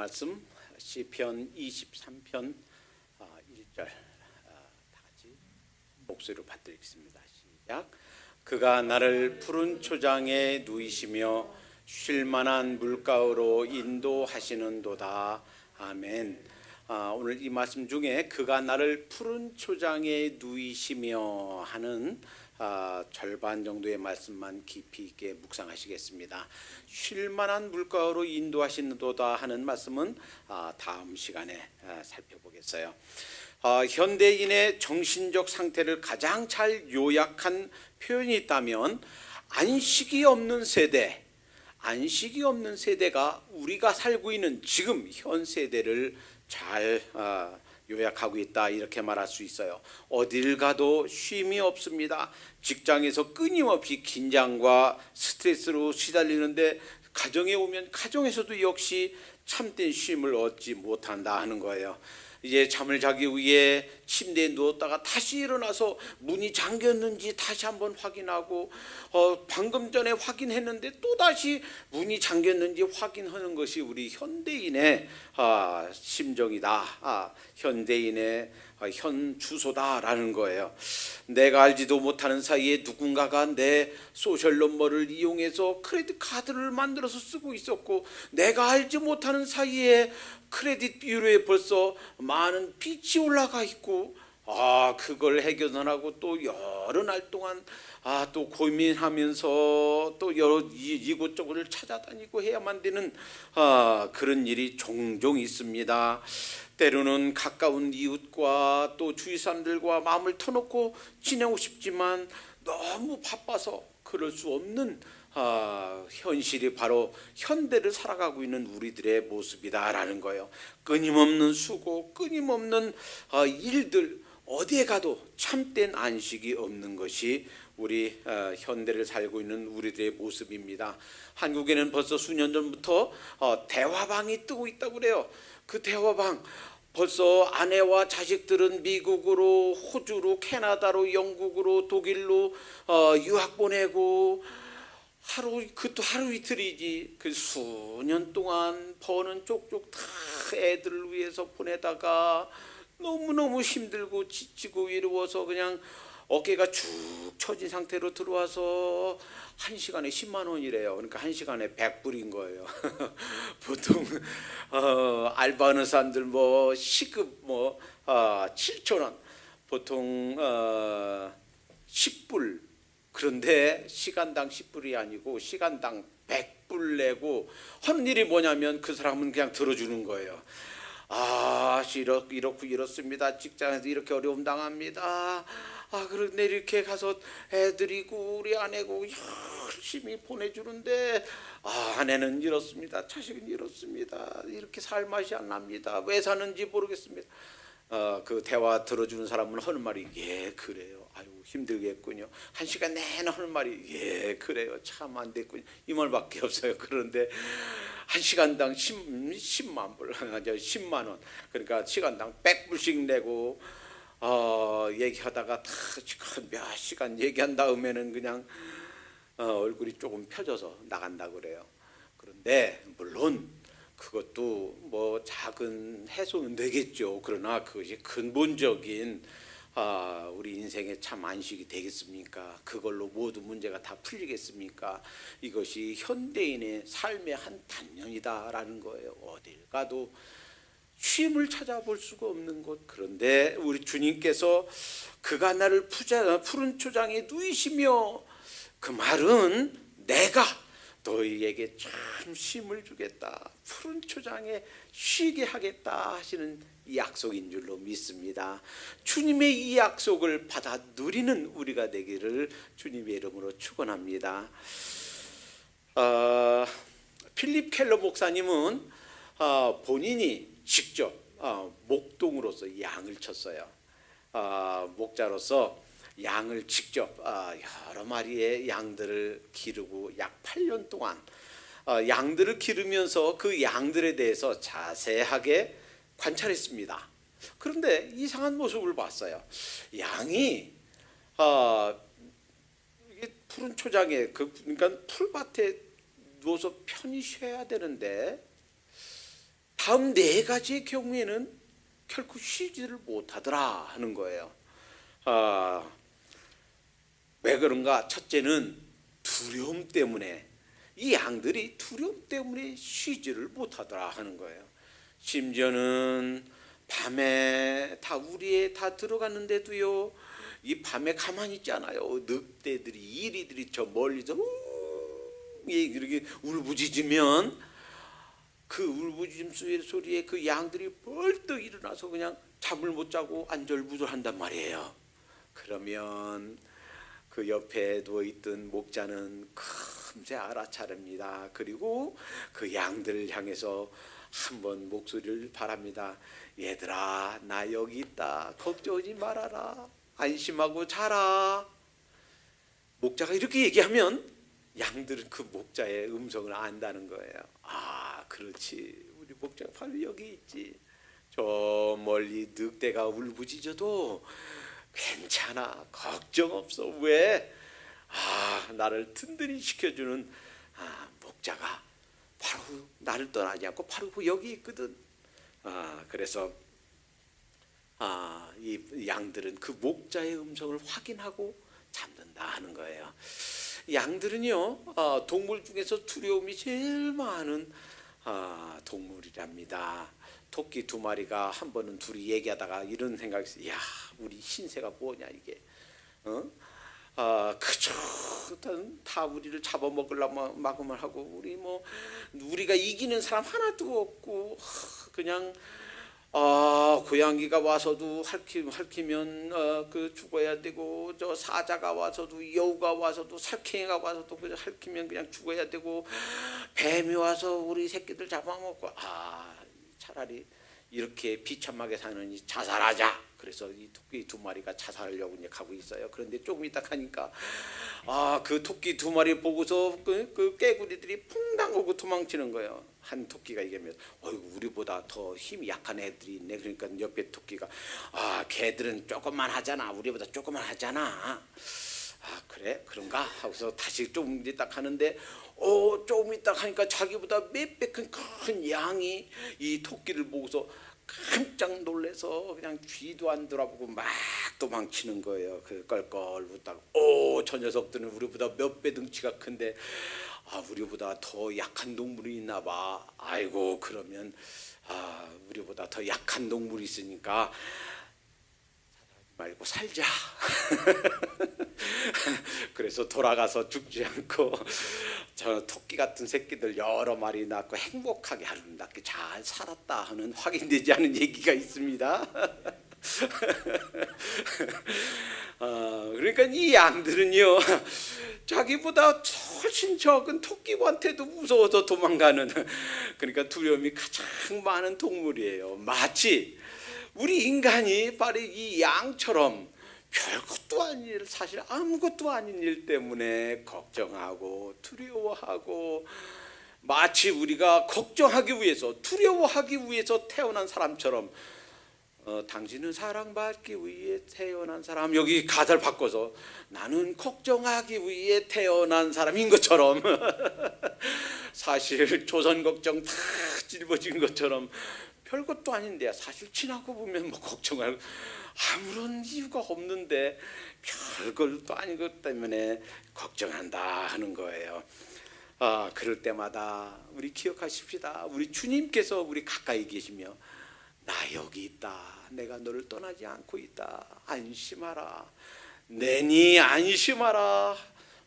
말씀 시편 23편 1절 다 같이 목소리로 받드리겠습니다. 시작. 그가 나를 푸른 초장에 누이시며 쉴 만한 물가로 인도하시는도다. 아멘. 오늘 이 말씀 중에 그가 나를 푸른 초장에 누이시며 하는 절반 정도의 말씀만 깊이 있게 묵상하시겠습니다. 쉴만한 물가로 인도하시는도다 하는 말씀은 다음 시간에 살펴보겠어요. 현대인의 정신적 상태를 가장 잘 요약한 표현이 있다면 안식이 없는 세대, 안식이 없는 세대가 우리가 살고 있는 지금 현 세대를 잘 요약하고 있다, 이렇게 말할 수 있어요. 어딜 가도 쉼이 없습니다. 직장에서 끊임없이 긴장과 스트레스로 시달리는데 가정에 오면 가정에서도 역시 참된 쉼을 얻지 못한다 하는 거예요. 이제 잠을 자기 위해 침대에 누웠다가 다시 일어나서 문이 잠겼는지 다시 한번 확인하고 방금 전에 확인했는데 또다시 문이 잠겼는지 확인하는 것이 우리 현대인의 심정이다, 현대인의 현 주소다라는 거예요. 내가 알지도 못하는 사이에 누군가가 내 소셜 넘버를 이용해서 크레딧 카드를 만들어서 쓰고 있었고, 내가 알지 못하는 사이에 크레딧 비율에 벌써 많은 빚이 올라가 있고, 그걸 해결하고 또 여러 날 동안 또 고민하면서 또 여러 이곳저곳을 찾아다니고 해야만 되는 그런 일이 종종 있습니다. 때로는 가까운 이웃과 또 주위 사람들과 마음을 터놓고 지내고 싶지만 너무 바빠서 그럴 수 없는 현실이 바로 현대를 살아가고 있는 우리들의 모습이다라는 거예요. 끊임없는 수고, 끊임없는 일들, 어디에 가도 참된 안식이 없는 것이 우리 현대를 살고 있는 우리들의 모습입니다. 한국에는 벌써 수년 전부터 대화방이 뜨고 있다고 그래요. 그 대화방, 벌써 아내와 자식들은 미국으로, 호주로, 캐나다로, 영국으로, 독일로 유학 보내고, 그것도 하루 이틀이지, 그 수년 동안 버는 쪽쪽 다 애들을 위해서 보내다가 너무너무 힘들고 지치고 외로워서 그냥 어깨가 축 처진 상태로 들어와서 1시간에 10만 원이래요. 그러니까 1시간에 100불인 거예요. 보통 알바하는 사람들 시급 7천 원, 보통 10불. 그런데 시간당 10불이 아니고 시간당 100불 내고 하는 일이 뭐냐면, 그 사람은 그냥 들어주는 거예요. 이렇고 이렇습니다. 직장에서 이렇게 어려움 당합니다. 그런데 이렇게 가서 애들이고 우리 아내고 열심히 보내주는데 아내는 이렇습니다. 자식은 이렇습니다. 이렇게 살 맛이 안 납니다. 왜 사는지 모르겠습니다. 그 대화 들어주는 사람은 하는 말이 예 그래요. 아유 힘들겠군요. 1시간 내내 하는 말이 예 그래요. 참 안 됐군요. 이 말밖에 없어요. 그런데 1시간당 10만 불, 10만 원. 그러니까 시간당 100불씩 내고 얘기하다가 몇 시간 얘기한 다음에는 그냥 얼굴이 조금 펴져서 나간다고 그래요. 그런데 물론 그것도 작은 해소는 되겠죠. 그러나 그것이 근본적인 우리 인생에 참 안식이 되겠습니까? 그걸로 모두 문제가 다 풀리겠습니까? 이것이 현대인의 삶의 한 단면이다라는 거예요. 어딜 가도 쉼을 찾아볼 수가 없는 곳. 그런데 우리 주님께서 그가 나를 푸른 초장에 누이시며, 그 말은 내가 너희에게 참 쉼을 주겠다, 푸른 초장에 쉬게 하겠다 하시는 약속인 줄로 믿습니다. 주님의 이 약속을 받아 누리는 우리가 되기를 주님의 이름으로 축원합니다. 필립 켈러 목사님은 본인이 직접 목동으로서 양을 쳤어요. 목자로서 양을 직접 여러 마리의 양들을 기르고 약 8년 동안 양들을 기르면서 그 양들에 대해서 자세하게 관찰했습니다. 그런데 이상한 모습을 봤어요. 양이 이게 푸른 초장에 그러니까 풀밭에 누워서 편히 쉬어야 되는데 다음 네 가지의 경우에는 결코 쉬지를 못하더라 하는 거예요. 왜 그런가? 첫째는 두려움 때문에, 이 양들이 두려움 때문에 쉬지를 못하더라 하는 거예요. 심지어는 밤에 다 우리에 다 들어갔는데도요, 이 밤에 가만히 있지 않아요. 늑대들이, 이리들이 저 멀리서 이렇게 울부짖으면 그 울부짖음 소리에 그 양들이 벌떡 일어나서 그냥 잠을 못 자고 안절부절한단 말이에요. 그러면 그 옆에 누워있던 목자는 금세 알아차립니다. 그리고 그 양들을 향해서 한번 목소리를 바랍니다. 얘들아, 나 여기 있다. 걱정하지 말아라. 안심하고 자라. 목자가 이렇게 얘기하면 양들은 그 목자의 음성을 안다는 거예요. 아, 그렇지. 우리 목자가 바로 여기 있지. 저 멀리 늑대가 울부짖어도 괜찮아. 걱정 없어. 왜? 나를 든든히 시켜주는 목자가 바로 나를 떠나지 않고 바로 여기 있거든. 그래서 이 양들은 그 목자의 음성을 확인하고 잠든다 하는 거예요. 양들은요, 동물 중에서 두려움이 제일 많은 동물이랍니다. 토끼 두 마리가 한 번은 둘이 얘기하다가 이런 생각이 있어요. 야, 우리 신세가 뭐냐 이게. 그저 다 우리를 잡아먹으려고 마음을 하고, 우리가 이기는 사람 하나도 없고, 그냥 고양이가 와서도 핥히면 그 죽어야 되고, 저 사자가 와서도, 여우가 와서도, 살쾡이가 와서도 그저 핥히면 그냥 죽어야 되고, 뱀이 와서 우리 새끼들 잡아먹고, 차라리 이렇게 비참하게 사느니 자살하자. 그래서 이 토끼 두 마리가 자살하려고 이제 가고 있어요. 그런데 조금 있다 가니까 그 토끼 두 마리 보고서 그 깨구리들이 퐁당 하고 도망치는 거예요. 한 토끼가 얘기하면서 우리보다 더 힘이 약한 애들이 있네. 그러니까 옆에 토끼가 걔들은 조금만 하잖아. 우리보다 조금만 하잖아. 그래? 그런가? 하고서 다시 조금 있다 가는데 조금 있다 가니까 자기보다 몇 배 큰 양이 이 토끼를 보고서 깜짝 놀래서 그냥 뒤도 안 돌아보고 막 도망치는 거예요. 그 껄껄 웃다가 저 녀석들은 우리보다 몇 배 등치가 큰데 우리보다 더 약한 동물이 있나 봐. 아이고, 그러면 우리보다 더 약한 동물이 있으니까 말고 살자. 그래서 돌아가서 죽지 않고 저 토끼 같은 새끼들 여러 마리 낳고 행복하게 아름답게 잘 살았다 하는 확인되지 않은 얘기가 있습니다. 그러니까 이 양들은요, 자기보다 훨씬 적은 토끼한테도 무서워서 도망가는, 그러니까 두려움이 가장 많은 동물이에요. 마치 우리 인간이 바로 이 양처럼 별것도 아닌 일, 사실 아무것도 아닌 일 때문에 걱정하고 두려워하고, 마치 우리가 걱정하기 위해서, 두려워하기 위해서 태어난 사람처럼, 당신은 사랑받기 위해 태어난 사람, 여기 가사를 바꿔서 나는 걱정하기 위해 태어난 사람인 것처럼 사실 조선 걱정 다 짊어진 것처럼 별것도 아닌데 사실 지나고 보면 걱정할 아무런 이유가 없는데 별것도 아닌 것 때문에 걱정한다 하는 거예요. 그럴 때마다 우리 기억하십시다. 우리 주님께서 우리 가까이 계시며 나 여기 있다. 내가 너를 떠나지 않고 있다. 안심하라. 내니 안심하라.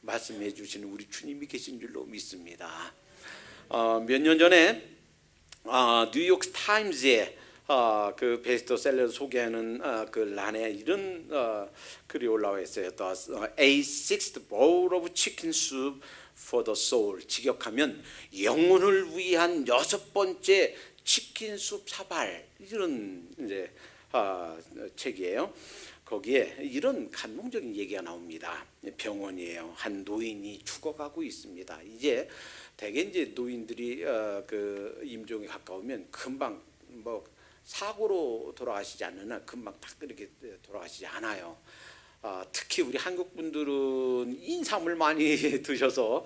말씀해 주시는 우리 주님이 계신 줄로 믿습니다. 몇 년 전에 뉴욕 타임즈에 그 베스트셀러를 소개하는 그 란에 이런 글이 올라와 있어요. A sixth bowl of chicken soup for the soul. 직역하면 영혼을 위한 6번째 치킨 숲 사발, 이런 이제 책이에요. 거기에 이런 감동적인 얘기가 나옵니다. 병원이에요. 한 노인이 죽어가고 있습니다. 이제 대개 이제 노인들이 그 임종에 가까우면 금방 사고로 돌아가시지 않으나 금방 딱 이렇게 돌아가시지 않아요. 특히 우리 한국 분들은 인삼을 많이 드셔서,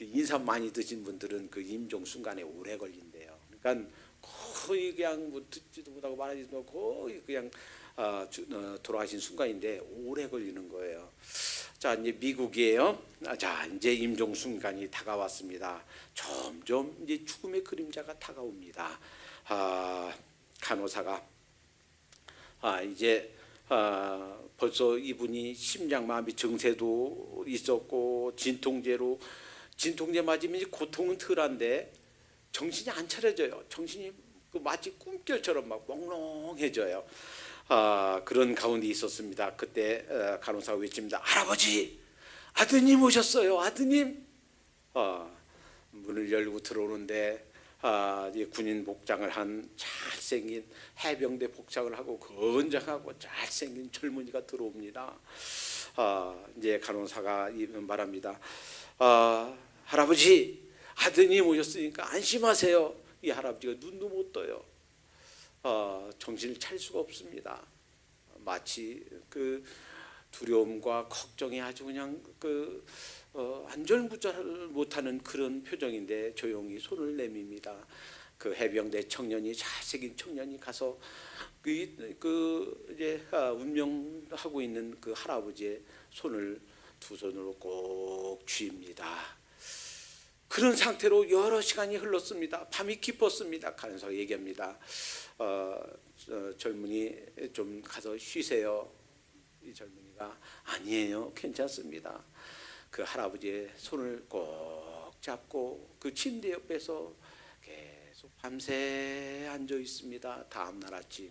인삼 많이 드신 분들은 그 임종 순간에 오래 걸린대요. 그러니까 거의 그냥 뭐 듣지도 못하고 말하지도 못하고 거의 그냥 돌아가신 순간인데 오래 걸리는 거예요. 자, 이제 미국이에요. 자, 이제 임종 순간이 다가왔습니다. 점점 이제 죽음의 그림자가 다가옵니다. 간호사가 이제 벌써 이분이 심장마비 증세도 있었고 진통제 맞으면 이제 고통은 덜한데 정신이 안 차려져요. 정신이 마치 꿈결처럼 막 몽롱해져요. 그런 가운데 있었습니다. 그때 간호사가 외칩니다. 할아버지, 아드님 오셨어요. 아드님. 문을 열고 들어오는데 군인 복장을 한 잘생긴 해병대 복장을 하고 건장하고 잘생긴 젊은이가 들어옵니다. 이제 간호사가 말합니다. 할아버지, 아드님 오셨으니까 안심하세요. 이 할아버지가 눈도 못 떠요. 정신을 차릴 수가 없습니다. 마치 그 두려움과 걱정이 아주 그냥 안절부절 못하는 그런 표정인데 조용히 손을 내밉니다. 그 해병대 청년이 잘생긴 청년이 가서 이제 운명하고 있는 그 할아버지의 손을 두 손으로 꼭 쥐입니다. 그런 상태로 여러 시간이 흘렀습니다. 밤이 깊었습니다. 간호사가 얘기합니다. 젊은이 좀 가서 쉬세요. 이 젊은이가 아니에요, 괜찮습니다. 그 할아버지의 손을 꼭 잡고 그 침대 옆에서 계속 밤새 앉아 있습니다. 다음 날 아침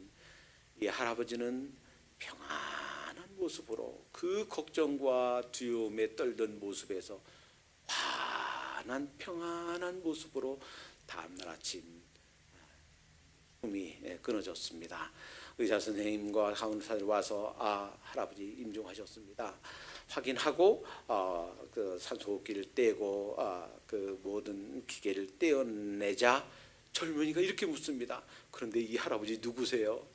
이 할아버지는 평안한 모습으로 그 걱정과 두려움에 떨던 모습에서 환한 평안한 모습으로 다음 날 아침 숨이 끊어졌습니다. 의사 선생님과 간호사들 와서 할아버지 임종하셨습니다. 확인하고 그 산소호흡기를 떼고 그 모든 기계를 떼어내자 젊은이가 이렇게 묻습니다. 그런데 이 할아버지 누구세요?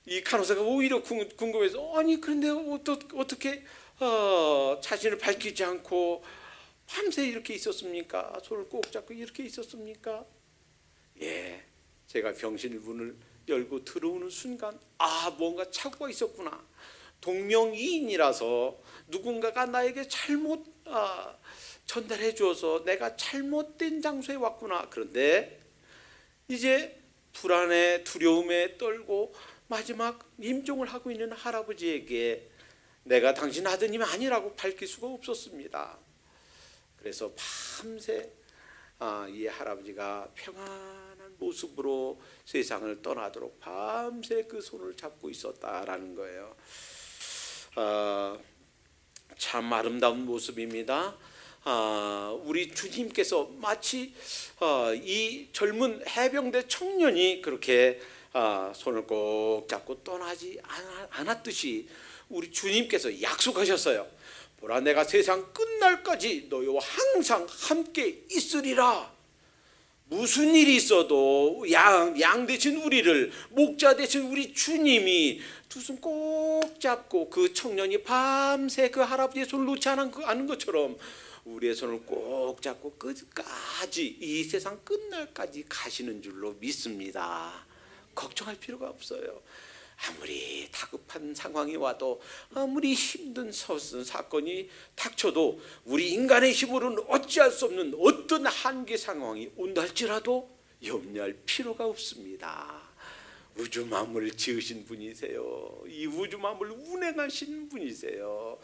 이 간호사가 오히려 궁금해서 아니 그런데 어떻게 자신을 밝히지 않고 밤새 이렇게 있었습니까? 손을 꼭 잡고 이렇게 있었습니까? 예, 제가 병실 문을 열고 들어오는 순간 뭔가 착오가 있었구나. 동명이인이라서 누군가가 나에게 잘못 전달해 주어서 내가 잘못된 장소에 왔구나. 그런데 이제 불안에 두려움에 떨고 마지막 임종을 하고 있는 할아버지에게 내가 당신 아드님이 아니라고 밝힐 수가 없었습니다. 그래서 밤새 이 할아버지가 평안한 모습으로 세상을 떠나도록 밤새 그 손을 잡고 있었다라는 거예요. 참 아름다운 모습입니다. 우리 주님께서 마치 이 젊은 해병대 청년이 그렇게 손을 꼭 잡고 떠나지 않았듯이 우리 주님께서 약속하셨어요. 보라, 내가 세상 끝날까지 너희와 항상 함께 있으리라. 무슨 일이 있어도 양 되신 우리를, 목자 되신 우리 주님이 두 손 꼭 잡고 그 청년이 밤새 그 할아버지의 손을 놓지 않은 것처럼 우리의 손을 꼭 잡고 끝까지 이 세상 끝날까지 가시는 줄로 믿습니다. 걱정할 필요가 없어요. 아무리 다급한 상황이 와도 아무리 힘든 사건이 닥쳐도 우리 인간의 힘으로는 어찌할 수 없는 어떤 한계 상황이 온다 할지라도 염려할 필요가 없습니다. 우주 만물을 지으신 분이세요. 이 우주 만물을 운행하신 분이세요.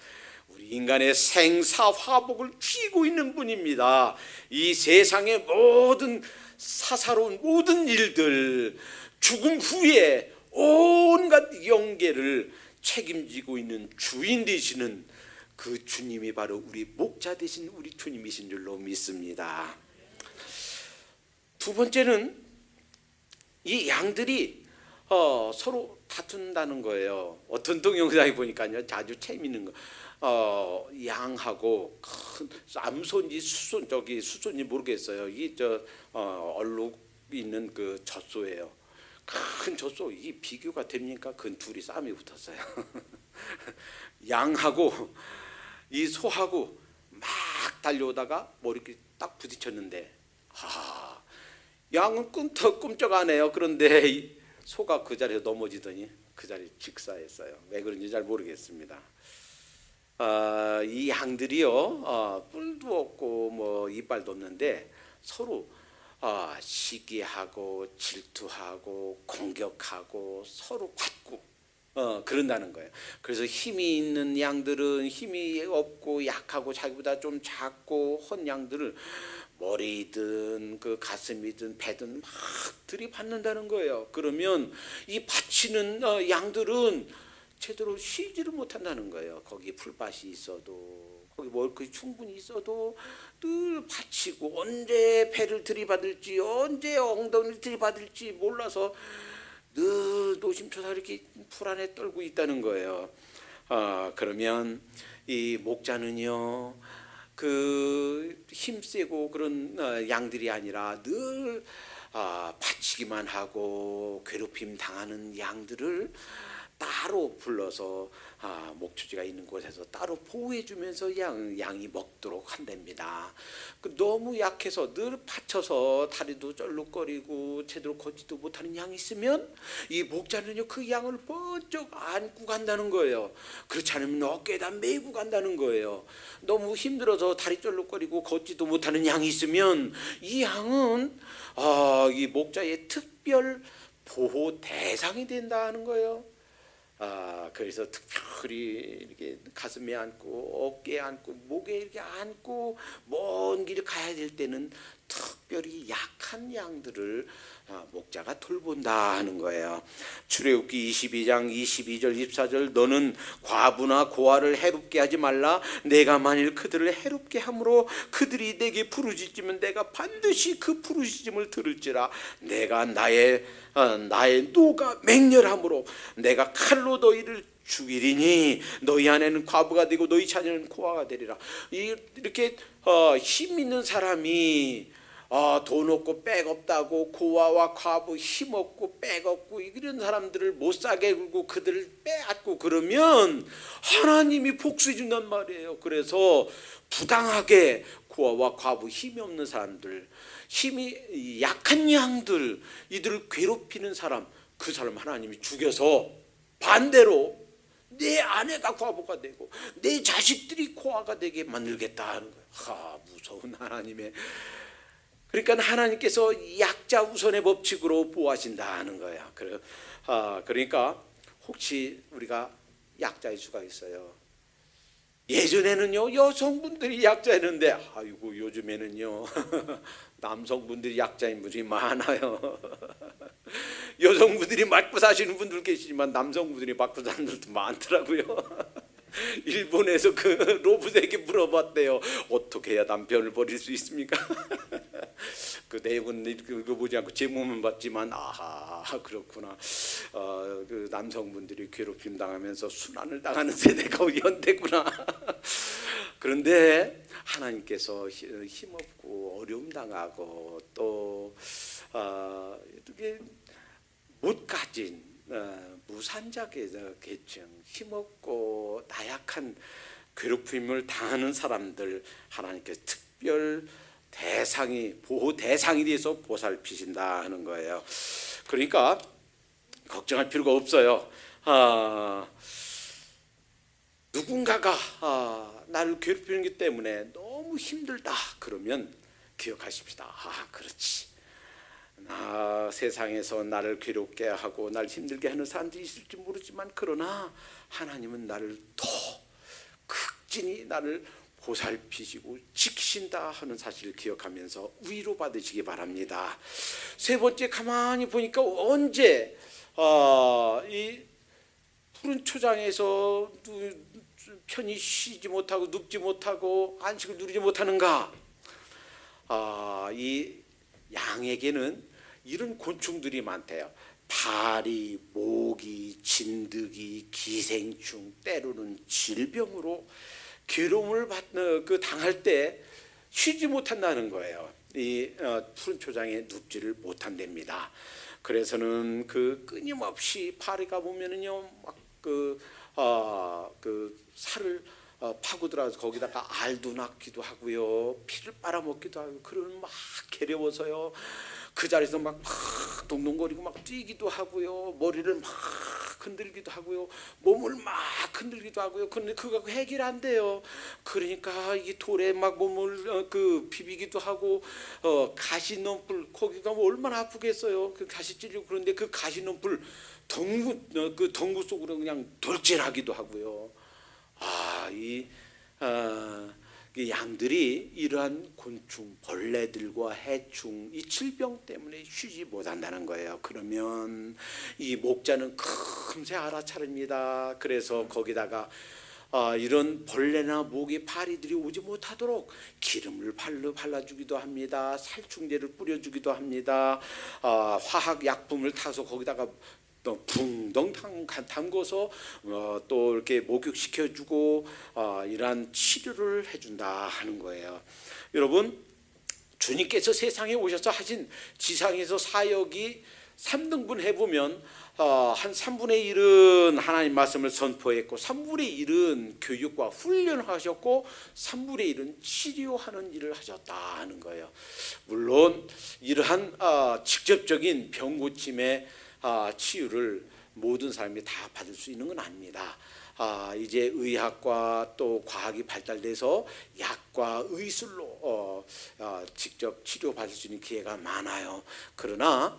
우리 인간의 생사화복을 쥐고 있는 분입니다. 이 세상의 모든 사사로운 모든 일들, 죽음 후에 온갖 영계를 책임지고 있는 주인 되시는 그 주님이 바로 우리 목자 되신 우리 주님이신 줄로 믿습니다. 두 번째는 이 양들이 서로 다툰다는 거예요. 어떤 동영상에 보니까요, 아주 재미있는 거. 양하고 큰 암소인지 수소인지 모르겠어요. 얼룩 있는 그 젖소예요. 큰 젖소, 이게 비교가 됩니까? 그 둘이 싸움이 붙었어요. 양하고 이 소하고 막 달려오다가 뭐 이렇게 딱 부딪혔는데 양은 꿈쩍 안 해요. 그런데 이 소가 그 자리에 넘어지더니 그 자리에 직사했어요. 왜 그런지 잘 모르겠습니다. 이 양들이요, 뿔도 없고 뭐 이빨도 없는데 서로 시기하고 질투하고 공격하고 서로 받고 그런다는 거예요. 그래서 힘이 있는 양들은 힘이 없고 약하고 자기보다 좀 작고 헌 양들을 머리든 그 가슴이든 배든 막 들이받는다는 거예요. 그러면 이 받치는 양들은 제대로 쉬지를 못한다는 거예요. 거기 풀밭이 있어도 거기 먹을 것이 충분히 있어도 늘 받치고 언제 배를 들이받을지 언제 엉덩이를 들이받을지 몰라서 늘 노심초사 이렇게 불안에 떨고 있다는 거예요. 그러면 이 목자는요, 그 힘세고 그런 양들이 아니라 늘 받치기만 하고 괴롭힘 당하는 양들을 따로 불러서 목초지가 있는 곳에서 따로 보호해주면서 양이 먹도록 한답니다. 너무 약해서 늘 받쳐서 다리도 쩔룩거리고 제대로 걷지도 못하는 양이 있으면 이 목자는요, 그 양을 번쩍 안고 간다는 거예요. 그렇지 않으면 어깨에다 메고 간다는 거예요. 너무 힘들어서 다리 쩔룩거리고 걷지도 못하는 양이 있으면 이 양은 이 목자의 특별 보호 대상이 된다는 거예요. 그래서 특별히 이렇게 가슴에 안고 어깨에 안고 목에 이렇게 안고 먼 길 가야 될 때는 특별히 약한 양들을 목자가 돌본다 하는 거예요. 출애굽기 22장 22절 24절 너는 과부나 고아를 해롭게 하지 말라. 내가 만일 그들을 해롭게 함으로 그들이 내게 부르짖으면 내가 반드시 그 부르짖음을 들을지라. 내가 나의 노가 맹렬함으로 내가 칼로 너희를 죽이리니 너희 안에는 과부가 되고 너희 자녀는 고아가 되리라. 이렇게 힘 있는 사람이 돈 없고 백 없다고 고아와 과부 힘 없고 백 없고 이런 사람들을 못 사게 굴고 그들을 빼앗고 그러면 하나님이 복수해 준단 말이에요. 그래서 부당하게 고아와 과부 힘이 없는 사람들, 힘이 약한 양들, 이들을 괴롭히는 사람, 그 사람 하나님이 죽여서 반대로 내 아내가 과부가 되고 내 자식들이 고아가 되게 만들겠다 하는 거예요. 무서운 하나님의, 그러니까 하나님께서 약자 우선의 법칙으로 보호하신다 하는 거야. 그러니까 혹시 우리가 약자일 수가 있어요. 예전에는요 여성분들이 약자였는데 아이고 요즘에는요 남성분들이 약자인 분들이 많아요. 여성분들이 맞고 사시는 분들 계시지만 남성분들이 맞고 사는 분들도 많더라고요. 일본에서 그 로봇에게 물어봤대요. 어떻게 해야 남편을 버릴 수 있습니까? 그 내용은 읽어보지 않고 제목만 봤지만 그렇구나. 그 남성분들이 괴롭힘 당하면서 순환을 당하는 세대가 현대구나. 그런데 하나님께서 힘없고 어려움 당하고 또 이렇게 못 가진 무산자 계층, 힘없고 나약한 괴롭힘을 당하는 사람들 하나님께서 특별 보호 대상이 돼서 보살피신다 하는 거예요. 그러니까 걱정할 필요가 없어요. 누군가가 나를 괴롭히는 것 때문에 너무 힘들다 그러면 기억하십시다. 그렇지. 세상에서 나를 괴롭게 하고 나를 힘들게 하는 사람들이 있을지 모르지만 그러나 하나님은 나를 더 극진히 나를 보살피시고 지키신다 하는 사실을 기억하면서 위로받으시기 바랍니다. 세 번째, 가만히 보니까 언제 이 푸른 초장에서 편히 쉬지 못하고 눕지 못하고 안식을 누리지 못하는가? 이 양에게는 이런 곤충들이 많대요. 파리, 모기, 진드기, 기생충, 때로는 질병으로 괴로움을 당할 때 쉬지 못한다는 거예요. 이 푸른 초장에 눕지를 못한답니다. 그래서는 그 끊임없이 파리가 보면은요 막 그 살을 파고 들어가서 거기다가 알도 낳기도 하고요, 피를 빨아먹기도 하고, 그러면 막 괴로워서요 그 자리에서 막 동동거리고 막 뛰기도 하고요, 머리를 막 흔들기도 하고요, 몸을 막 흔들기도 하고요. 그런데 그거 해결 안 돼요. 그러니까 이 돌에 막 몸을 비비기도 하고, 가시넘불 거기가 뭐 얼마나 아프겠어요. 그 가시 찔리고. 그런데 그 가시넘불 덩구 속으로 그냥 돌진하기도 하고요. 이 양들이 이러한 곤충, 벌레들과 해충, 이 질병 때문에 쉬지 못한다는 거예요. 그러면 이 목자는 금세 알아차립니다. 그래서 거기다가 이런 벌레나 모기, 파리들이 오지 못하도록 기름을 발라주기도 합니다. 살충제를 뿌려주기도 합니다. 화학 약품을 타서 거기다가 또 붕덩 담궈서 또 이렇게 목욕시켜주고 이러한 치료를 해준다 하는 거예요. 여러분, 주님께서 세상에 오셔서 하신 지상에서 사역이 3등분 해보면 한 3분의 1은 하나님 말씀을 선포했고, 3분의 1은 교육과 훈련을 하셨고, 3분의 1은 치료하는 일을 하셨다 하는 거예요. 물론 이러한 직접적인 병고침의 치유를 모든 사람이 다 받을 수 있는 건 아닙니다. 이제 의학과 또 과학이 발달돼서 약과 의술로 직접 치료받을 수 있는 기회가 많아요. 그러나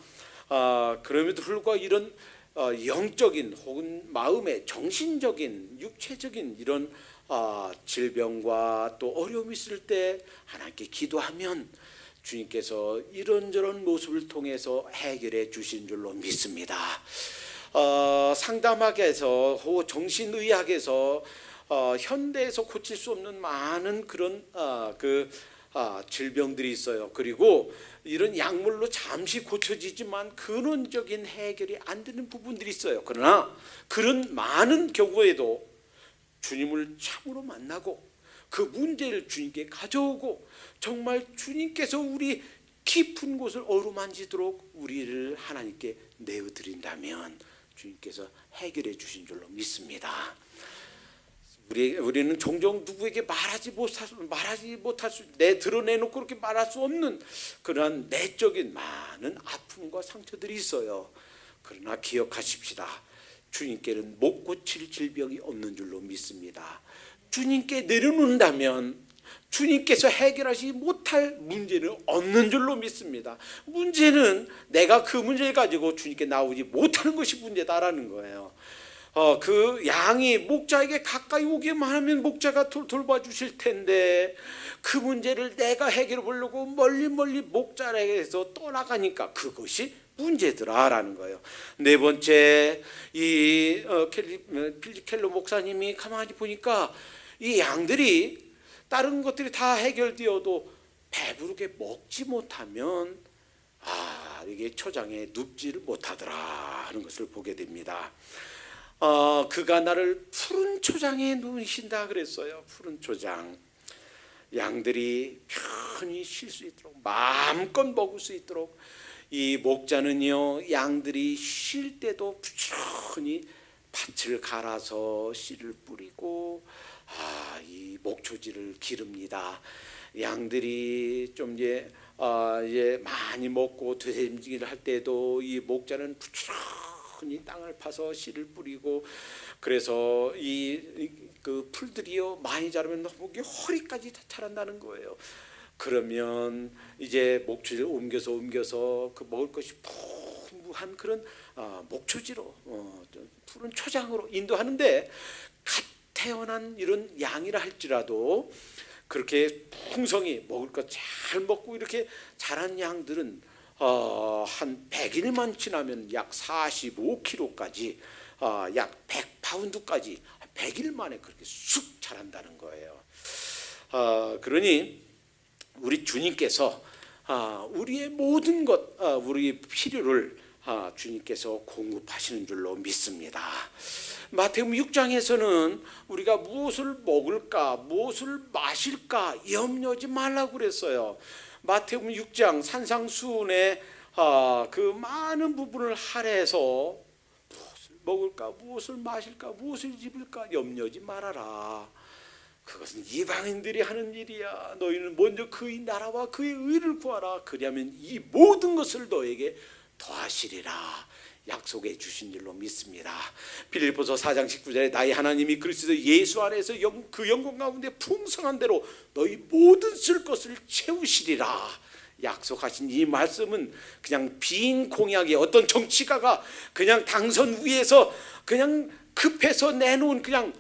그럼에도 불구하고 이런 영적인 혹은 마음의 정신적인 육체적인 이런 질병과 또 어려움이 있을 때 하나님께 기도하면 주님께서 이런저런 모습을 통해서 해결해 주신 줄로 믿습니다. 상담학에서 혹은 정신의학에서 현대에서 고칠 수 없는 많은 그런 질병들이 있어요. 그리고 이런 약물로 잠시 고쳐지지만 근원적인 해결이 안 되는 부분들이 있어요. 그러나 그런 많은 경우에도 주님을 참으로 만나고 그 문제를 주님께 가져오고, 정말 주님께서 우리 깊은 곳을 어루만지도록 우리를 하나님께 내어드린다면 주님께서 해결해 주신 줄로 믿습니다. 우리는 종종 누구에게 말하지 못할 수, 드러내놓고 그렇게 말할 수 없는 그러한 내적인 많은 아픔과 상처들이 있어요. 그러나 기억하십시다. 주님께는 못 고칠 질병이 없는 줄로 믿습니다. 주님께 내려놓는다면 주님께서 해결하지 못할 문제는 없는 줄로 믿습니다. 문제는 내가 그 문제를 가지고 주님께 나오지 못하는 것이 문제다라는 거예요. 그 양이 목자에게 가까이 오기만 하면 목자가 돌봐주실 텐데, 그 문제를 내가 해결해 보려고 멀리 목자에게서 떠나가니까 그것이 문제더라라는 거예요. 네 번째, 이 빌리 켈러 목사님이 가만히 보니까 이 양들이 다른 것들이 다 해결되어도 배부르게 먹지 못하면 이게 초장에 눕지를 못하더라 하는 것을 보게 됩니다. 그가 나를 푸른 초장에 누이신다 그랬어요. 푸른 초장. 양들이 편히 쉴 수 있도록, 마음껏 먹을 수 있도록 이 목자는요, 양들이 쉴 때도 부지런히 밭을 갈아서 씨를 뿌리고 이 목초지를 기릅니다. 양들이 좀 이제 많이 먹고 되새김질을 할 때도 이 목자는 부지런히 땅을 파서 씨를 뿌리고, 그래서 그 풀들이요 많이 자라면 너무 허리까지 다 자란다는 거예요. 그러면 이제 목초지를 옮겨서 그 먹을 것이 풍부한 그런 목초지로 푸른 초장으로 인도하는데, 갓 태어난 이런 양이라 할지라도 그렇게 풍성히 먹을 것 잘 먹고 이렇게 자란 양들은 한 100일만 지나면 약 45kg까지 약 100파운드까지 100일 만에 그렇게 쑥 자란다는 거예요. 그러니 우리 주님께서 우리의 모든 것, 우리 필요를 주님께서 공급하시는 줄로 믿습니다. 마태복음 6장에서는 우리가 무엇을 먹을까, 무엇을 마실까 염려하지 말라고 그랬어요. 마태복음 6장 산상수훈의 그 많은 부분을 할애해서 무엇을 먹을까, 무엇을 마실까, 무엇을 입을까 염려하지 말아라. 그것은 이방인들이 하는 일이야. 너희는 먼저 그의 나라와 그의 의를 구하라. 그리하면 이 모든 것을 너에게 더하시리라 약속해 주신 줄로 믿습니다. 빌립보서 4장 19절에 나의 하나님이 그리스도 예수 안에서 그 영광 가운데 풍성한 대로 너희 모든 쓸 것을 채우시리라 약속하신 이 말씀은 그냥 빈 공약이 어떤 정치가가 그냥 당선 위에서 그냥 급해서 내놓은 그냥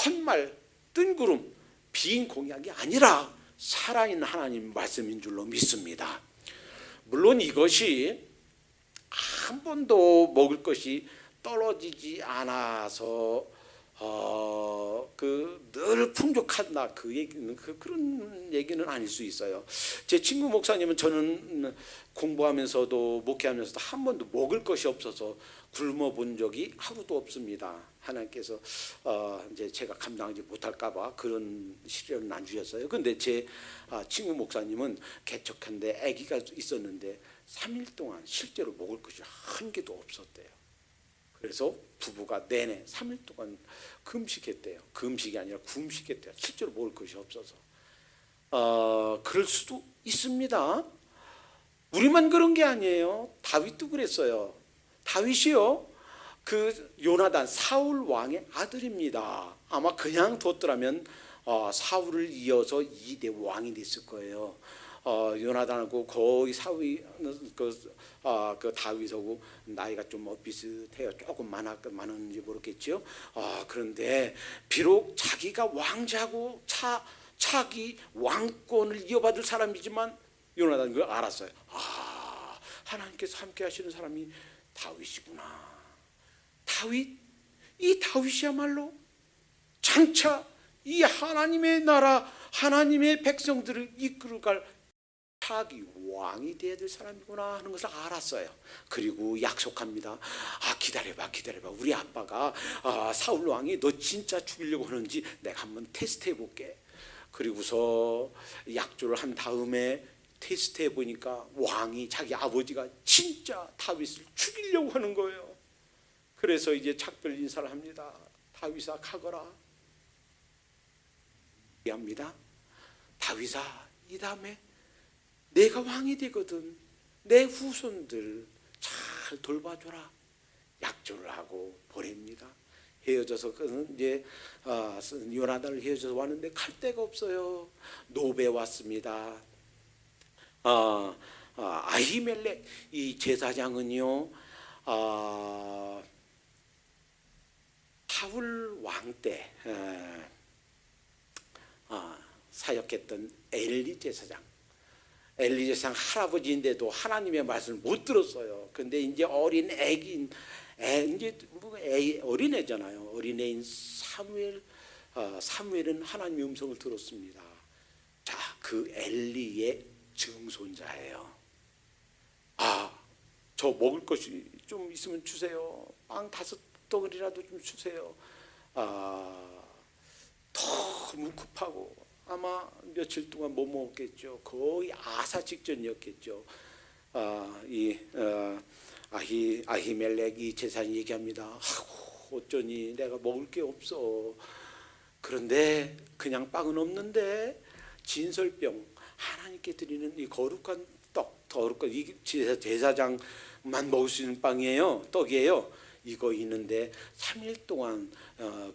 헛말 뜬구름 빈 공약이 아니라 살아있는 하나님 말씀인 줄로 믿습니다. 물론 이것이 한 번도 먹을 것이 떨어지지 않아서 늘 풍족하다 그 얘기는 그런 얘기는 아닐 수 있어요. 제 친구 목사님은 저는 공부하면서도 목회하면서도 한 번도 먹을 것이 없어서 굶어 본 적이 하루도 없습니다. 하나님께서 이제 제가 감당하지 못할까봐 그런 시련은 안 주셨어요. 근데 제 친구 목사님은 개척한데 아기가 있었는데 3일 동안 실제로 먹을 것이 한 개도 없었대요. 그래서 부부가 내내 3일 동안 금식했대요. 금식이 아니라 굶식했대요. 실제로 먹을 것이 없어서. 그럴 수도 있습니다. 우리만 그런 게 아니에요. 다윗도 그랬어요. 다윗이요, 그 요나단 사울 왕의 아들입니다. 아마 그냥 뒀더라면 사울을 이어서 2대 왕이 됐을 거예요. 요나단하고 거의 사위 그 다윗하고 나이가 좀 비슷해요. 조금 많은지 모르겠죠. 그런데 비록 자기가 왕자고 차기 왕권을 이어받을 사람이지만 요나단은 그걸 알았어요. 하나님께서 함께 하시는 사람이 다윗이구나. 이 다윗이야말로 장차 이 하나님의 나라 하나님의 백성들을 이끌어갈 차기 왕이 되어야 될 사람이구나 하는 것을 알았어요. 그리고 약속합니다. 기다려봐 우리 아빠가 사울 왕이 너 진짜 죽이려고 하는지 내가 한번 테스트해 볼게. 그리고서 약조를 한 다음에 테스트해 보니까 왕이 자기 아버지가 진짜 다윗을 죽이려고 하는 거예요. 그래서 이제 작별 인사를 합니다. 다윗아 가거라 합니다. 다윗아 이 다음에 내가 왕이 되거든 내 후손들 잘 돌봐줘라 약조를 하고 보냅니다. 헤어져서 그는 이제 요나단을 헤어져서 왔는데 갈 데가 없어요. 노베 왔습니다. 아히멜렉 이 제사장은요 사울 왕 때 사역했던 엘리 제사장 할아버지인데도 하나님의 말씀을 못 들었어요. 근데 이제 어린 애긴 이제 어린애잖아요. 어린애인 사무엘은 하나님의 음성을 들었습니다. 자, 그 엘리의 증손자예요. 저 먹을 것이 좀 있으면 주세요. 빵 5덩어리라도 좀 주세요. 너무 급하고 아마 며칠 동안 못 먹었겠죠. 거의 아사 직전이었겠죠. 아히멜렉 이 제사장이 얘기합니다. 어쩌니 내가 먹을 게 없어. 그런데 그냥 빵은 없는데 진설병 하나님께 드리는 이 거룩한 떡, 거룩한 이 제사장만 먹을 수 있는 빵이에요. 떡이에요. 이거 있는데 3일 동안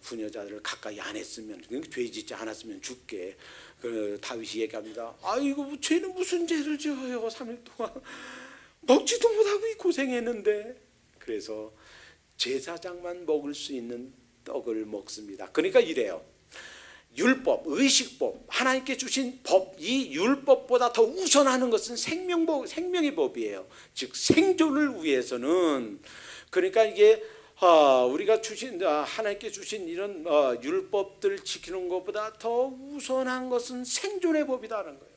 부녀자들을 가까이 안 했으면 죄 짓지 않았으면 죽게. 그 다윗이 얘기합니다. 아이고 죄는 무슨 죄를 지어요. 3일 동안 먹지도 못하고 고생했는데. 그래서 제사장만 먹을 수 있는 떡을 먹습니다. 그러니까 이래요. 율법, 의식법, 하나님께 주신 법, 이 율법보다 더 우선하는 것은 생명의 법이에요. 즉 생존을 위해서는, 그러니까 이게 우리가 주신 하나님께 주신 이런 율법들 지키는 것보다 더 우선한 것은 생존의 법이다라는 거예요.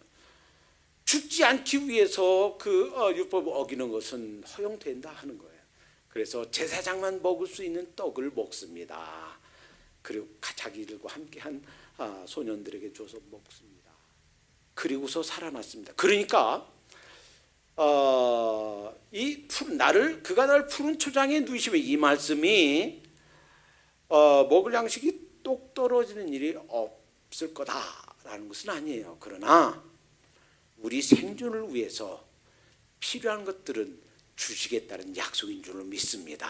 죽지 않기 위해서 그 율법을 어기는 것은 허용된다 하는 거예요. 그래서 제사장만 먹을 수 있는 떡을 먹습니다. 그리고 자기들과 함께한 소년들에게 줘서 먹습니다. 그리고서 살아났습니다. 그러니까 그가 나를 푸른 초장에 누이시며, 이 말씀이 먹을 양식이 똑 떨어지는 일이 없을 거다라는 것은 아니에요. 그러나 우리 생존을 위해서 필요한 것들은 주시겠다는 약속인 줄로 믿습니다.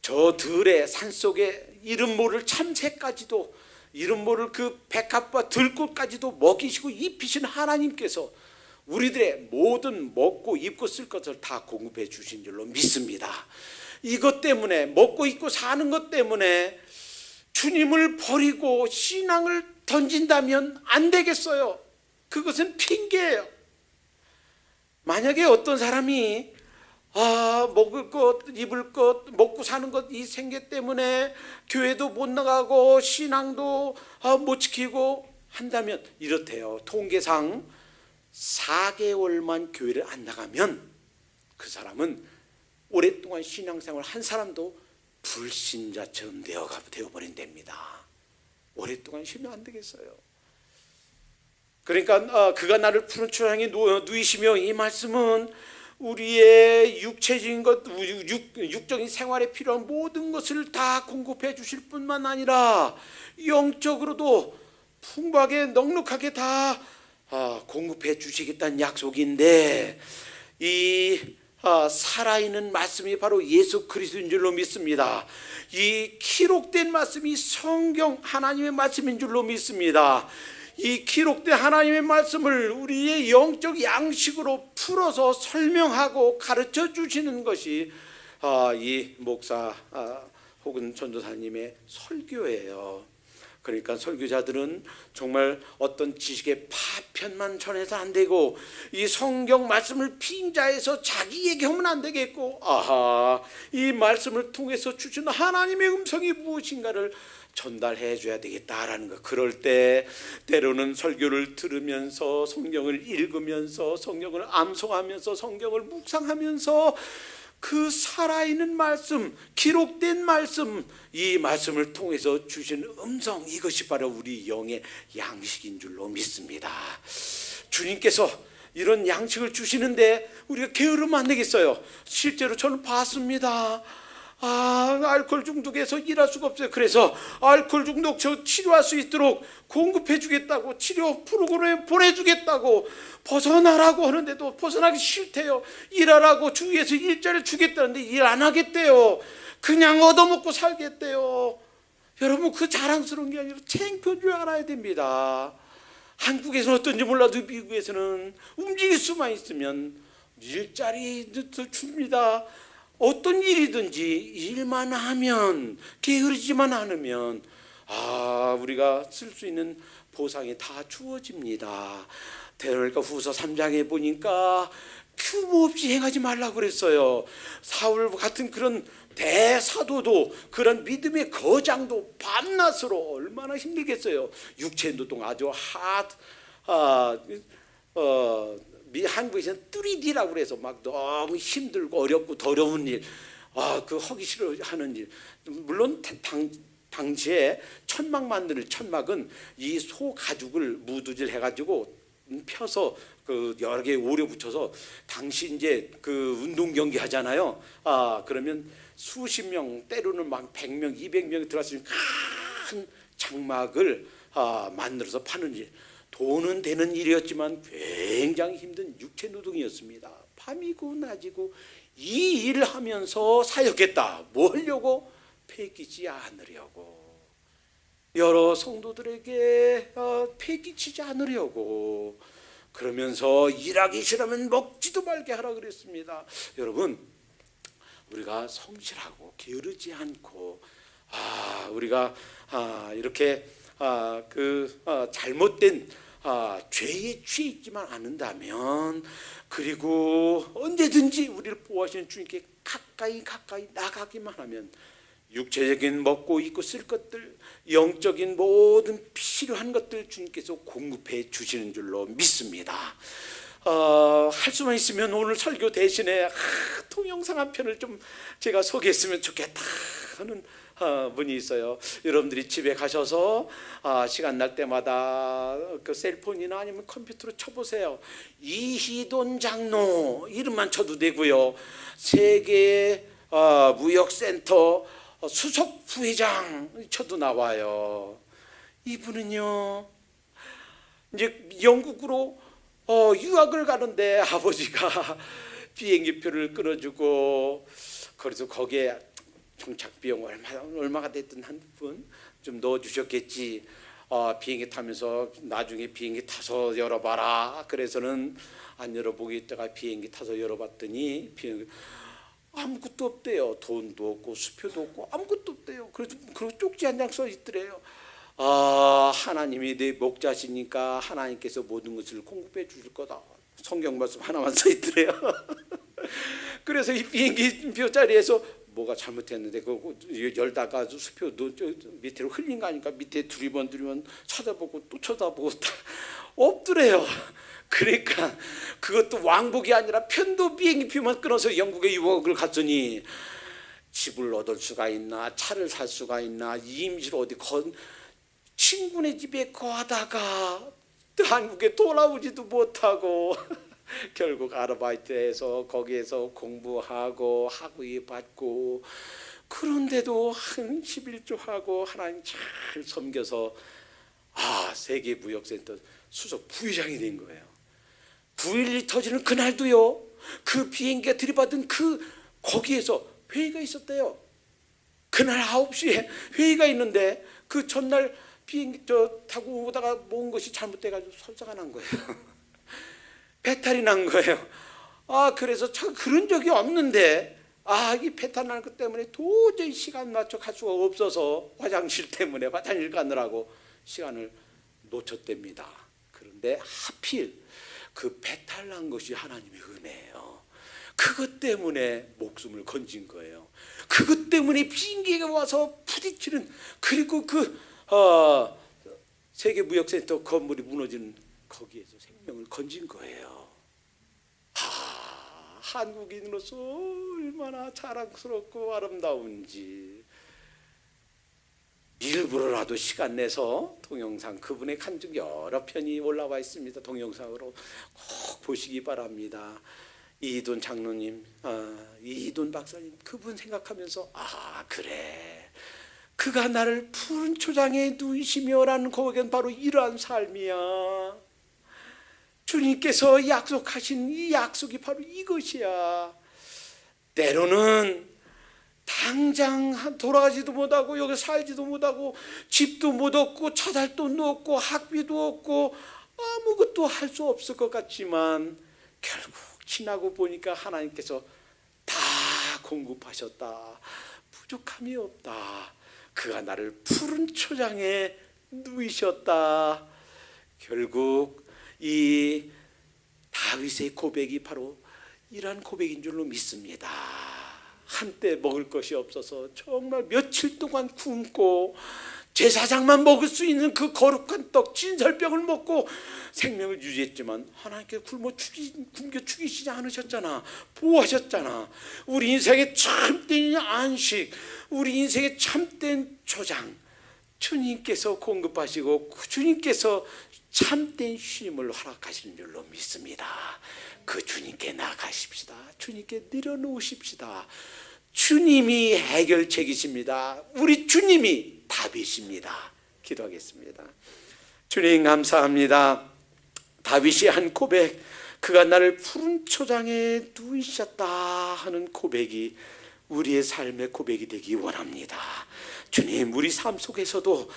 저 들의 산속에 이름 모를 참새까지도, 이름 모를 그 백합과 들꽃까지도 먹이시고 입히신 하나님께서 우리들의 모든 먹고 입고 쓸 것을 다 공급해 주신 줄로 믿습니다. 이것 때문에, 먹고 입고 사는 것 때문에 주님을 버리고 신앙을 던진다면 안 되겠어요. 그것은 핑계예요. 만약에 어떤 사람이 먹을 것, 입을 것, 먹고 사는 것 이 생계 때문에 교회도 못 나가고 신앙도 못 지키고 한다면 이렇대요. 통계상 4개월만 교회를 안 나가면 그 사람은 오랫동안 신앙생활 한 사람도 불신자처럼 되어버린답니다. 오랫동안 쉬면 안 되겠어요. 그러니까 그가 나를 푸른 초장에 누이시며, 이 말씀은 우리의 육체적인 것, 육적인 생활에 필요한 모든 것을 다 공급해 주실 뿐만 아니라 영적으로도 풍부하게 넉넉하게 다 공급해 주시겠다는 약속인데, 이 살아있는 말씀이 바로 예수 그리스도인 줄로 믿습니다. 이 기록된 말씀이 성경 하나님의 말씀인 줄로 믿습니다. 이 기록된 하나님의 말씀을 우리의 영적 양식으로 풀어서 설명하고 가르쳐 주시는 것이 이 목사 혹은 전도사님의 설교예요. 그러니까 설교자들은 정말 어떤 지식의 파편만 전해서 안 되고, 이 성경 말씀을 빙자해서 자기 얘기하면 안 되겠고, 이 말씀을 통해서 주시는 하나님의 음성이 무엇인가를 전달해 줘야 되겠다라는 것. 그럴 때 때로는 설교를 들으면서, 성경을 읽으면서, 성경을 암송하면서, 성경을 묵상하면서 그 살아있는 말씀, 기록된 말씀, 이 말씀을 통해서 주신 음성, 이것이 바로 우리 영의 양식인 줄로 믿습니다. 주님께서 이런 양식을 주시는데 우리가 게으르면 안 되겠어요. 실제로 저는 봤습니다. 알코올 중독에서 일할 수가 없어요. 그래서 알코올 중독 치료할 수 있도록 공급해 주겠다고, 치료 프로그램 보내주겠다고 벗어나라고 하는데도 벗어나기 싫대요. 일하라고 주위에서 일자리를 주겠다는데 일 안 하겠대요. 그냥 얻어먹고 살겠대요. 여러분, 그 자랑스러운 게 아니라 창피한 줄 알아야 됩니다. 한국에서는 어떤지 몰라도 미국에서는 움직일 수만 있으면 일자리도 줍니다. 어떤 일이든지 일만 하면, 게으르지만 않으면 우리가 쓸 수 있는 보상이 다 주어집니다. 데살로니가 후서 3장에 보니까 규모 없이 행하지 말라고 그랬어요. 사울 같은 그런 대사도도, 그런 믿음의 거장도 밤낮으로 얼마나 힘들겠어요. 육체 노동 아주 한국에서는 3D라고 그래서 막 너무 힘들고 어렵고 더러운 일, 그 하기 싫어하는 일. 물론 당시에 천막 만드는, 천막은 이 소 가죽을 무두질 해가지고 펴서 그 여러 개 오려 붙여서, 당시 이제 그 운동 경기 하잖아요. 그러면 수십 명, 때로는 막 100명, 200명이 들어갈 수 큰 장막을 만들어서 파는 일. 돈은 되는 일이었지만 굉장히 힘든 육체 노동이었습니다. 밤이고 낮이고 이 일을 하면서 사역했다. 뭐 하려고? 패기치 않으려고. 여러 성도들에게 패기치지 않으려고. 그러면서 일하기 싫으면 먹지도 말게 하라 그랬습니다. 여러분, 우리가 성실하고 게으르지 않고 우리가 이렇게 잘못된 죄에 취해 있지만 않는다면, 그리고 언제든지 우리를 보호하시는 주님께 가까이 나가기만 하면 육체적인 먹고 입고 쓸 것들, 영적인 모든 필요한 것들 주님께서 공급해 주시는 줄로 믿습니다. 할 수만 있으면 오늘 설교 대신에 동영상 한 편을 좀 제가 소개했으면 좋겠다 하는 분이 있어요. 여러분들이 집에 가셔서 시간 날 때마다 그 셀폰이나 아니면 컴퓨터로 쳐보세요. 이희돈 장로 이름만 쳐도 되고요. 세계 무역센터 수석 부회장 쳐도 나와요. 이분은요 이제 영국으로 유학을 가는데 아버지가 비행기표를 끊어주고, 그래서 거기에 종착 비용 얼마가 됐든 한 분 좀 넣어주셨겠지. 비행기 타면서 나중에 비행기 타서 열어봐라. 그래서는 안 열어보고 있다가 비행기 타서 열어봤더니 비행기 아무것도 없대요. 돈도 없고 수표도 없고 아무것도 없대요. 그래서 쪽지 한 장 써 있더래요. 하나님이 내 목자시니까 하나님께서 모든 것을 공급해 주실 거다. 성경 말씀 하나만 써 있더래요. 그래서 이 비행기표 자리에서 뭐가 잘못했는데 그거 열다가 수표 밑으로 흘린 거 아니까 밑에 두리번 찾아보고 또 쳐다보고 없더래요. 그러니까 그것도 왕복이 아니라 편도 비행기표만 끊어서 영국에 유학을 갔더니 집을 얻을 수가 있나, 차를 살 수가 있나, 임시로 어디 친구네 집에 거하다가 한국에 돌아오지도 못하고 결국 아르바이트해서 거기에서 공부하고 학위 받고, 그런데도 한 11조하고 하나님 잘 섬겨서 세계무역센터 수석 부회장이 된 거예요. 9.11이 터지는 그날도요, 그 비행기가 들이받은 거기에서 회의가 있었대요. 그날 9시에 회의가 있는데 그 전날 비행기 타고 오다가 모은 것이 잘못돼가지고 설사가 난 거예요. 배탈이 난 거예요. 그래서 참 그런 적이 없는데 이 배탈 나는 것 때문에 도저히 시간 맞춰 갈 수가 없어서 화장실 때문에 화장실 가느라고 시간을 놓쳤답니다. 그런데 하필 그 배탈 난 것이 하나님의 은혜예요. 그것 때문에 목숨을 건진 거예요. 그것 때문에 비행기가 와서 부딪히는, 그리고 세계무역센터 건물이 무너지는 거기에서 생명을 건진 거예요. 한국인으로서 얼마나 자랑스럽고 아름다운지. 일부러라도 시간 내서 동영상, 그분의 간증 여러 편이 올라와 있습니다. 동영상으로 꼭 보시기 바랍니다. 이희돈 장로님, 이희돈 박사님, 그분 생각하면서 그래, 그가 나를 푸른 초장에 누이시며라는 고백은 바로 이러한 삶이야. 주님께서 약속하신 이 약속이 바로 이것이야. 때로는 당장 돌아가지도 못하고 여기 살지도 못하고 집도 못 얻고 차 살 돈도 없고 학비도 없고 아무것도 할 수 없을 것 같지만 결국 지나고 보니까 하나님께서 다 공급하셨다. 부족함이 없다. 그가 나를 푸른 초장에 누이셨다. 결국 이 다윗의 고백이 바로 이러한 고백인 줄로 믿습니다. 한때 먹을 것이 없어서 정말 며칠 동안 굶고 제사장만 먹을 수 있는 그 거룩한 떡 진설병을 먹고 생명을 유지했지만 하나님께서 굶겨 죽이시지 않으셨잖아. 보호하셨잖아. 우리 인생의 참된 안식, 우리 인생의 참된 조장, 주님께서 공급하시고 주님께서 참된 쉼을 허락하시는 줄로 믿습니다. 그 주님께 나가십시다. 주님께 내려놓으십시다. 주님이 해결책이십니다. 우리 주님이 답이십니다. 기도하겠습니다. 주님 감사합니다. 다윗이 한 고백, 그가 나를 푸른 초장에 누이셨다 하는 고백이 우리의 삶의 고백이 되기 원합니다. 주님, 우리 삶 속에서도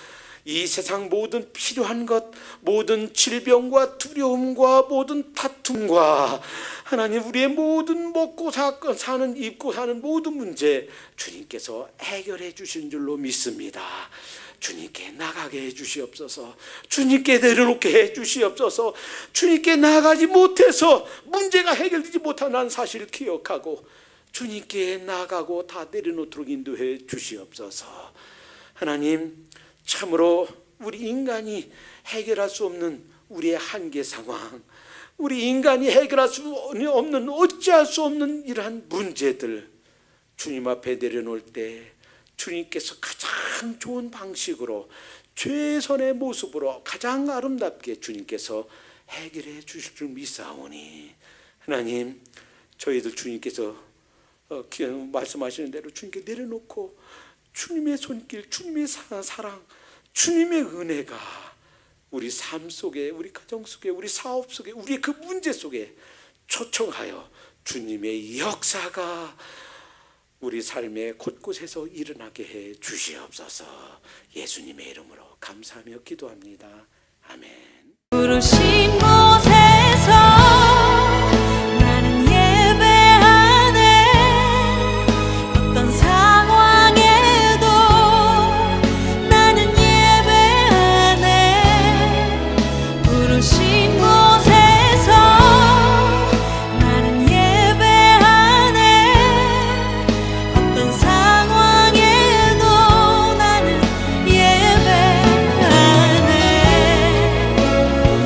이 세상 모든 필요한 것, 모든 질병과 두려움과 모든 다툼과 하나님 우리의 모든 먹고 사는 입고 사는 모든 문제 주님께서 해결해 주신 줄로 믿습니다. 주님께 나가게 해 주시옵소서. 주님께 내려놓게 해 주시옵소서. 주님께 나가지 못해서 문제가 해결되지 못하는 사실을 기억하고 주님께 나가고 다 내려놓도록 인도해 주시옵소서. 하나님, 참으로 우리 인간이 해결할 수 없는 우리의 한계 상황, 우리 인간이 해결할 수 없는, 어찌할 수 없는 이러한 문제들 주님 앞에 내려놓을 때 주님께서 가장 좋은 방식으로 최선의 모습으로 가장 아름답게 주님께서 해결해 주실 줄 믿사오니 하나님, 저희들 주님께서 말씀하시는 대로 주님께 내려놓고 주님의 손길, 주님의 사랑, 주님의 은혜가 우리 삶 속에, 우리 가정 속에, 우리 사업 속에, 우리의 그 문제 속에 초청하여 주님의 역사가 우리 삶의 곳곳에서 일어나게 해 주시옵소서. 예수님의 이름으로 감사하며 기도합니다. 아멘. 부르신 곳에서 나는 예배하네. 어떤 상황에도 나는 예배하네. 부르신